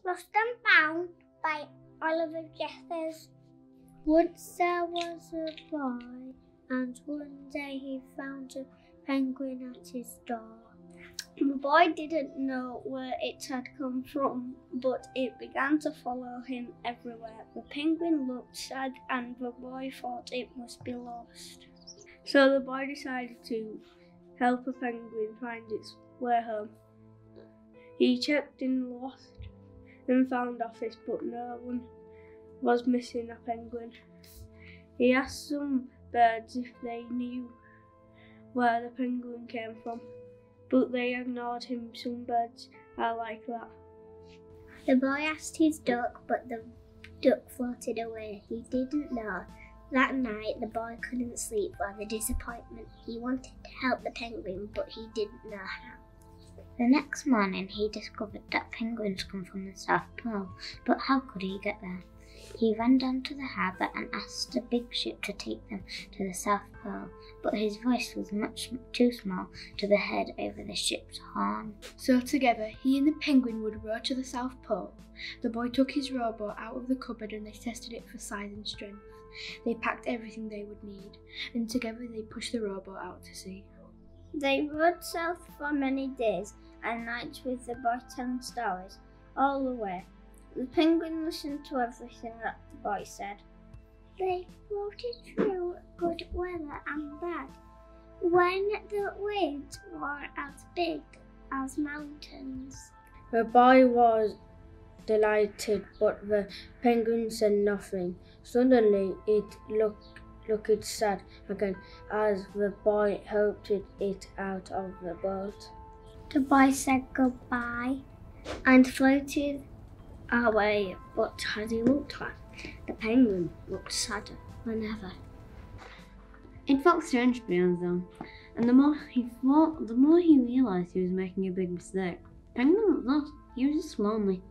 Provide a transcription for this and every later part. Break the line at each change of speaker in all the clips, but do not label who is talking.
Lost and Found by Oliver Jeffers. Once there was a boy, and one day he found a penguin at his door. The boy didn't know where it had come from, but it began to follow him everywhere. The penguin looked sad, and the boy thought it must be lost. So the boy decided to help a penguin find its way home. He checked in the lost and found office, but no one was missing a penguin. He asked some birds if they knew where the penguin came from, but they ignored him. Some birds are like that. The boy asked his duck, but the duck floated away. He didn't know. That night the boy couldn't sleep for the disappointment. He wanted to help the penguin, but he didn't know how. The next morning he discovered that penguins come from the South Pole, but how could he get there? He ran down to the harbour and asked a big ship to take them to the South Pole, but his voice was much too small to be heard over the ship's horn.
So together he and the penguin would row to the South Pole. The boy took his rowboat out of the cupboard and they tested it for size and strength. They packed everything they would need, and together they pushed the rowboat out to sea.
They rowed south for many days and nights with the boy telling stories all the way. The penguin listened to everything that the boy said. They floated through good weather and bad, when the winds were as big as mountains.
The boy was delighted, but the penguin said nothing. Suddenly it looked sad again as the boy helped it out of the boat.
The boy said goodbye and floated away, but as he looked back, the penguin looked sadder than ever.
It felt strange to be honest though, and the more he thought, the more he realised he was making a big mistake. Penguin was lost, he was just lonely.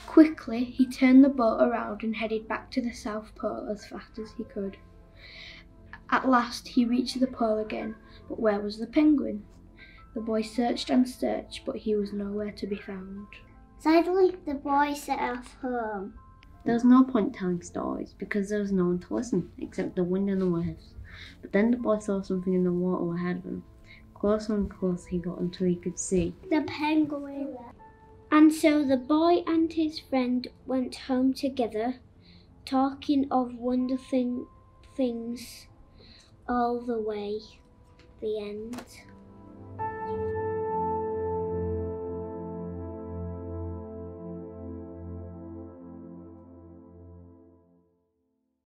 Quickly he turned the boat around and headed back to the South Pole as fast as he could. At last he reached the pole again, but where was the penguin? The boy searched and searched, but he was nowhere to be found.
Suddenly the boy set off home.
There was no point telling stories because there was no one to listen except the wind and the waves. But then the boy saw something in the water ahead of him. Closer and closer he got until he could see
the penguin. And so the boy and his friend went home together, talking of wonderful things all the way. The end.